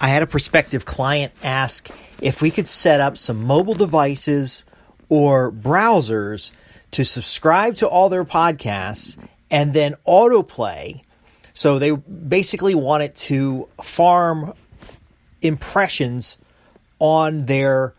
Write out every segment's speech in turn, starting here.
I had a prospective client ask if we could set up some mobile devices or browsers to subscribe to all their podcasts and then autoplay. So they basically wanted to farm impressions on their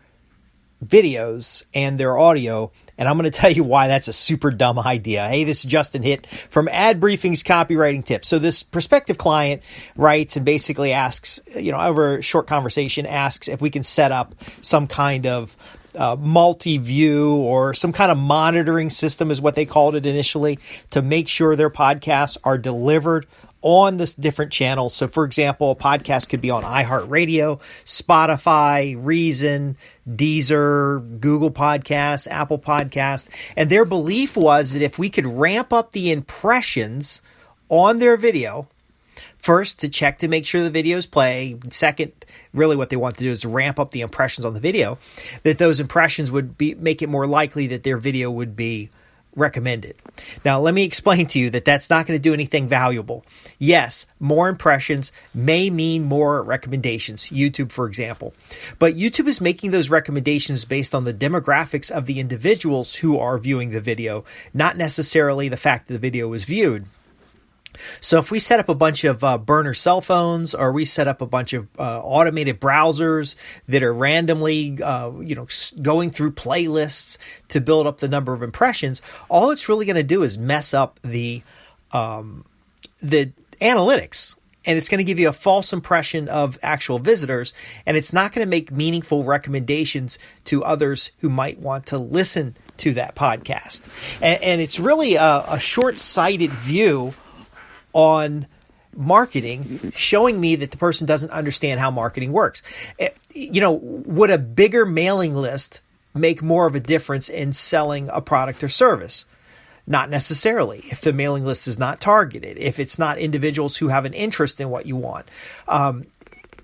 videos and their audio. And I'm going to tell you why that's a super dumb idea. Hey, this is Justin Hitt from Ad Briefing's Copywriting Tips. So this prospective client writes and basically asks, over a short conversation, asks if we can set up some kind of multi-view or some kind of monitoring system is what they called it initially, to make sure their podcasts are delivered on the different channels. So for example, a podcast could be on iHeartRadio, Spotify, Reason, Deezer, Google Podcasts, Apple Podcasts. And their belief was that if we could ramp up the impressions on their video, first, to check to make sure the videos play. Second, really what they want to do is to ramp up the impressions on the video, that those impressions would make it more likely that their video would be recommended. Now, let me explain to you that that's not going to do anything valuable. Yes, more impressions may mean more recommendations, YouTube, for example. But YouTube is making those recommendations based on the demographics of the individuals who are viewing the video, not necessarily the fact that the video was viewed. So if we set up a bunch of burner cell phones, or we set up a bunch of automated browsers that are randomly, going through playlists to build up the number of impressions, all it's really going to do is mess up the analytics. And it's going to give you a false impression of actual visitors, and it's not going to make meaningful recommendations to others who might want to listen to that podcast. And it's really a short-sighted view on marketing, showing me that the person doesn't understand how marketing works. Would a bigger mailing list make more of a difference in selling a product or service? Not necessarily, if the mailing list is not targeted, if it's not individuals who have an interest in what you want.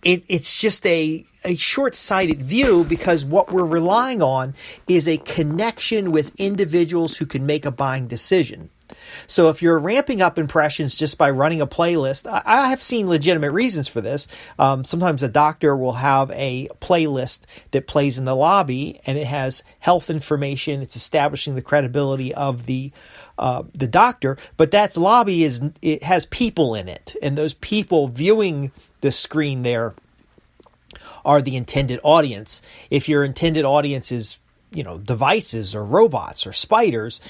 It's just a short-sighted view, because what we're relying on is a connection with individuals who can make a buying decision. So if you're ramping up impressions just by running a playlist, I have seen legitimate reasons for this. Sometimes a doctor will have a playlist that plays in the lobby, and it has health information. It's establishing the credibility of the doctor, but that lobby it has people in it, and those people viewing the screen there are the intended audience. If your intended audience is devices or robots or spiders,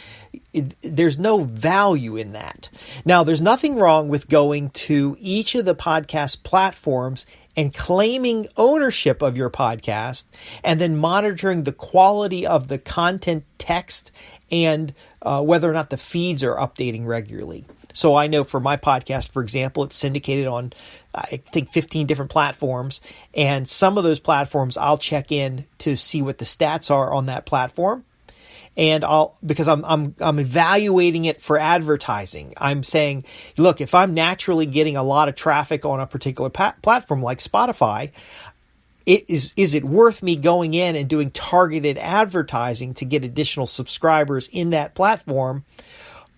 there's no value in that. Now, there's nothing wrong with going to each of the podcast platforms and claiming ownership of your podcast, and then monitoring the quality of the content text and whether or not the feeds are updating regularly. So I know for my podcast, for example, it's syndicated on, I think, 15 different platforms. And some of those platforms I'll check in to see what the stats are on that platform. And because I'm evaluating it for advertising. I'm saying, look, if I'm naturally getting a lot of traffic on a particular platform like Spotify, is it worth me going in and doing targeted advertising to get additional subscribers in that platform?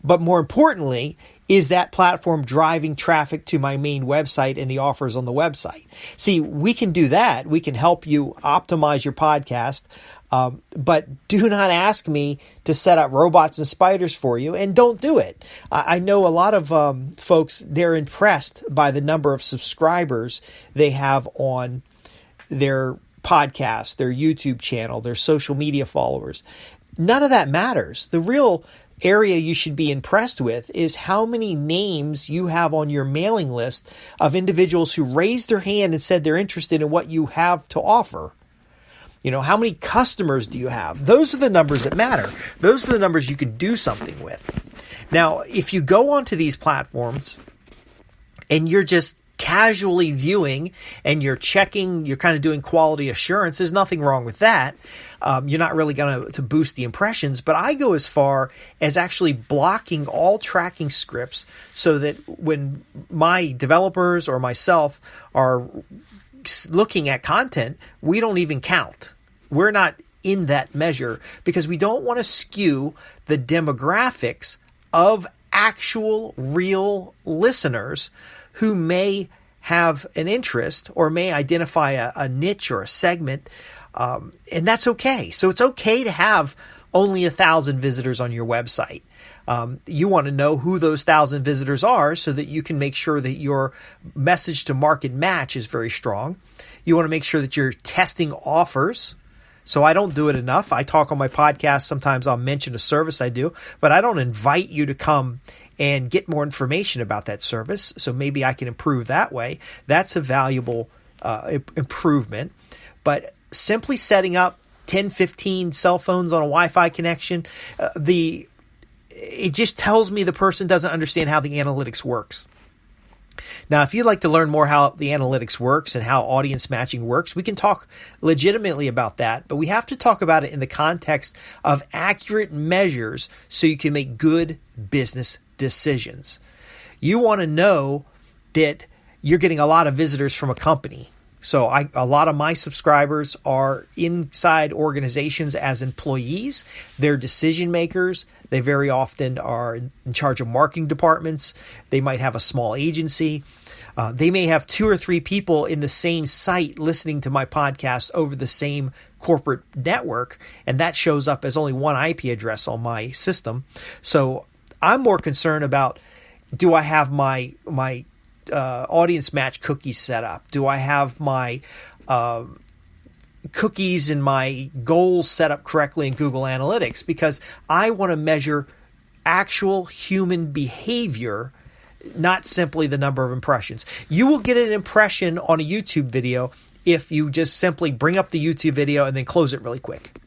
But more importantly, is that platform driving traffic to my main website and the offers on the website? See, we can do that. We can help you optimize your podcast, but do not ask me to set up robots and spiders for you, and don't do it. I know a lot of folks, they're impressed by the number of subscribers they have on their podcast, their YouTube channel, their social media followers. None of that matters. The real area you should be impressed with is how many names you have on your mailing list of individuals who raised their hand and said they're interested in what you have to offer. How many customers do you have? Those are the numbers that matter. Those are the numbers you can do something with. Now, if you go onto these platforms and you're just casually viewing and you're checking, you're kind of doing quality assurance, there's nothing wrong with that. You're not really going to boost the impressions, but I go as far as actually blocking all tracking scripts so that when my developers or myself are looking at content, we don't even count. We're not in that measure because we don't want to skew the demographics of actual real listeners who may have an interest or may identify a niche or a segment, and that's okay. So it's okay to have only 1,000 visitors on your website. You want to know who those 1,000 visitors are so that you can make sure that your message to market match is very strong. You want to make sure that you're testing offers. So I don't do it enough. I talk on my podcast. Sometimes I'll mention a service I do, but I don't invite you to come and get more information about that service. So maybe I can improve that way. That's a valuable improvement. But simply setting up 10, 15 cell phones on a Wi-Fi connection, it just tells me the person doesn't understand how the analytics works. Now, if you'd like to learn more how the analytics works and how audience matching works, we can talk legitimately about that, but we have to talk about it in the context of accurate measures so you can make good business decisions. You want to know that you're getting a lot of visitors from a company. So a lot of my subscribers are inside organizations as employees. They're decision makers. They very often are in charge of marketing departments. They might have a small agency. They may have 2 or 3 people in the same site listening to my podcast over the same corporate network, and that shows up as only one IP address on my system. So I'm more concerned about, do I have my audience match cookies set up? Do I have my cookies and my goals set up correctly in Google Analytics? Because I want to measure actual human behavior, not simply the number of impressions. You will get an impression on a YouTube video if you just simply bring up the YouTube video and then close it really quick.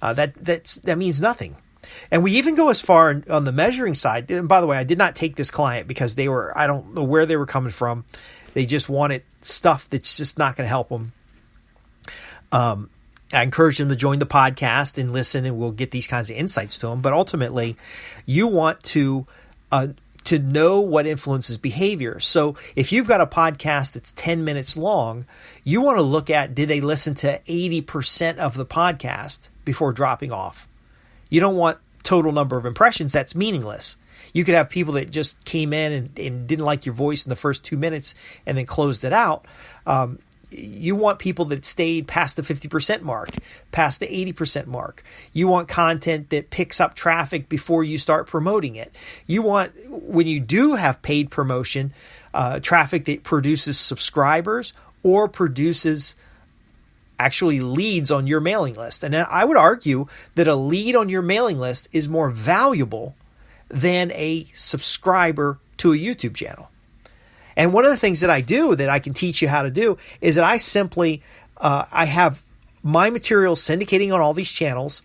That means nothing. And we even go as far on the measuring side. And by the way, I did not take this client because I don't know where they were coming from. They just wanted stuff that's just not going to help them. I encourage them to join the podcast and listen, and we'll get these kinds of insights to them. But ultimately, you want to know what influences behavior. So if you've got a podcast that's 10 minutes long, you want to look at, did they listen to 80% of the podcast before dropping off? You don't want total number of impressions. That's meaningless. You could have people that just came in and didn't like your voice in the first 2 minutes and then closed it out. You want people that stayed past the 50% mark, past the 80% mark. You want content that picks up traffic before you start promoting it. You want, when you do have paid promotion, traffic that produces subscribers or produces actually leads on your mailing list. And I would argue that a lead on your mailing list is more valuable than a subscriber to a YouTube channel. And one of the things that I do that I can teach you how to do is that I simply, I have my materials syndicating on all these channels,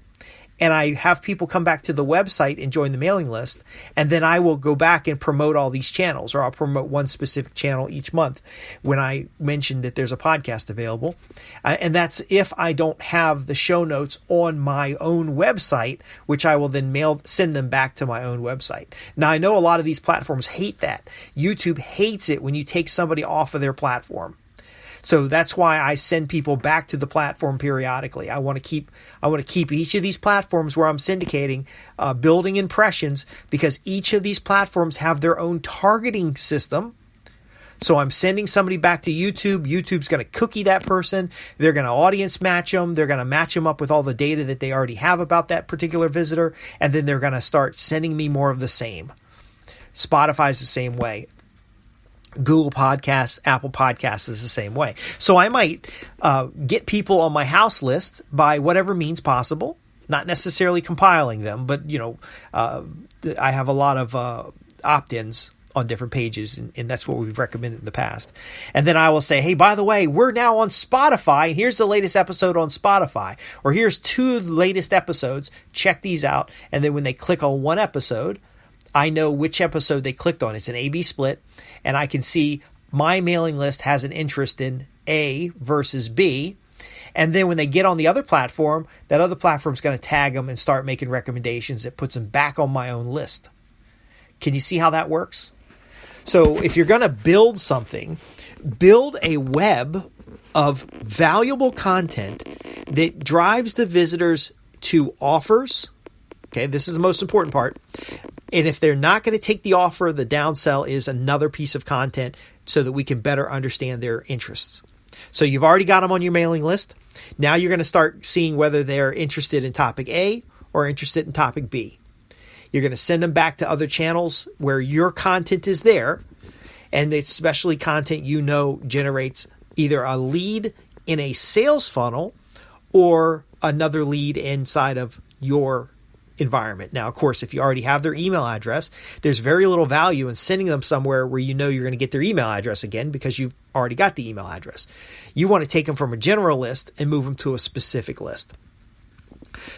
and I have people come back to the website and join the mailing list, and then I will go back and promote all these channels, or I'll promote one specific channel each month when I mention that there's a podcast available. And that's if I don't have the show notes on my own website, which I will then send them back to my own website. Now, I know a lot of these platforms hate that. YouTube hates it when you take somebody off of their platform. So that's why I send people back to the platform periodically. I want to keep each of these platforms where I'm syndicating, building impressions, because each of these platforms have their own targeting system. So I'm sending somebody back to YouTube. YouTube's going to cookie that person. They're going to audience match them. They're going to match them up with all the data that they already have about that particular visitor. And then they're going to start sending me more of the same. Spotify's the same way. Google Podcasts, Apple Podcasts is the same way. So I might get people on my house list by whatever means possible, not necessarily compiling them, but I have a lot of opt-ins on different pages, and that's what we've recommended in the past. And then I will say, hey, by the way, we're now on Spotify, and here's the latest episode on Spotify, or here's 2 latest episodes. Check these out. And then when they click on one episode, I know which episode they clicked on. It's an A/B split, and I can see my mailing list has an interest in A versus B. And then when they get on the other platform, that other platform's going to tag them and start making recommendations that puts them back on my own list. Can you see how that works? So if you're going to build something, build a web of valuable content that drives the visitors to offers. Okay, this is the most important part. And if they're not going to take the offer, the downsell is another piece of content so that we can better understand their interests. So you've already got them on your mailing list. Now you're going to start seeing whether they're interested in topic A or interested in topic B. You're going to send them back to other channels where your content is there, and especially content generates either a lead in a sales funnel or another lead inside of your environment. Now, of course, if you already have their email address, there's very little value in sending them somewhere where you're going to get their email address again because you've already got the email address. You want to take them from a general list and move them to a specific list.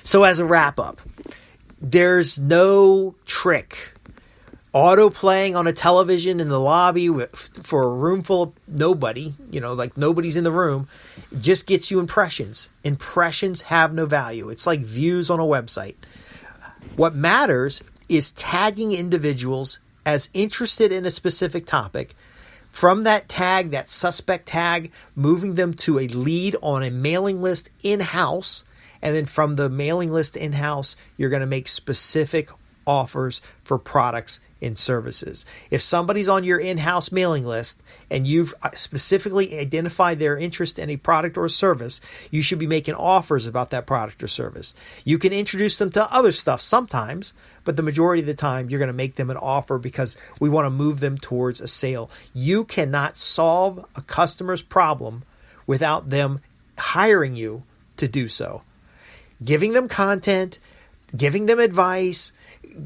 So as a wrap up, there's no trick. Auto playing on a television in the lobby for a room full of nobody, like nobody's in the room, just gets you impressions. Impressions have no value. It's like views on a website. What matters is tagging individuals as interested in a specific topic. From that tag, that suspect tag, moving them to a lead on a mailing list in-house. And then from the mailing list in-house, you're going to make specific offers for products and services. If somebody's on your in-house mailing list and you've specifically identified their interest in a product or service, you should be making offers about that product or service. You can introduce them to other stuff sometimes, but the majority of the time you're going to make them an offer because we want to move them towards a sale. You cannot solve a customer's problem without them hiring you to do so. Giving them content, giving them advice,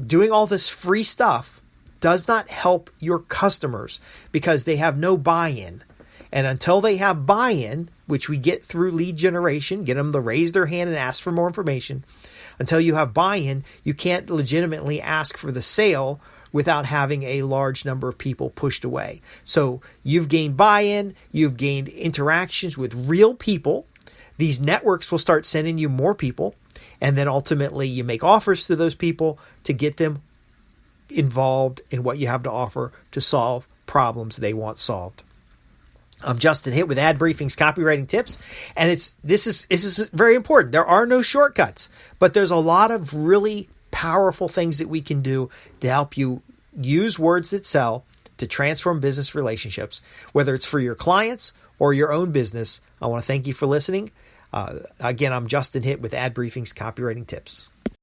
doing all this free stuff does not help your customers because they have no buy-in. And until they have buy-in, which we get through lead generation, get them to raise their hand and ask for more information. Until you have buy-in, you can't legitimately ask for the sale without having a large number of people pushed away. So you've gained buy-in, you've gained interactions with real people. These networks will start sending you more people, and then ultimately you make offers to those people to get them involved in what you have to offer to solve problems they want solved. I'm Justin Hitt with Ad Briefing's Copywriting Tips, and this is very important. There are no shortcuts, but there's a lot of really powerful things that we can do to help you use words that sell to transform business relationships, whether it's for your clients or your own business. I want to thank you for listening. Again, I'm Justin Hitt with Ad Briefing's Copywriting Tips.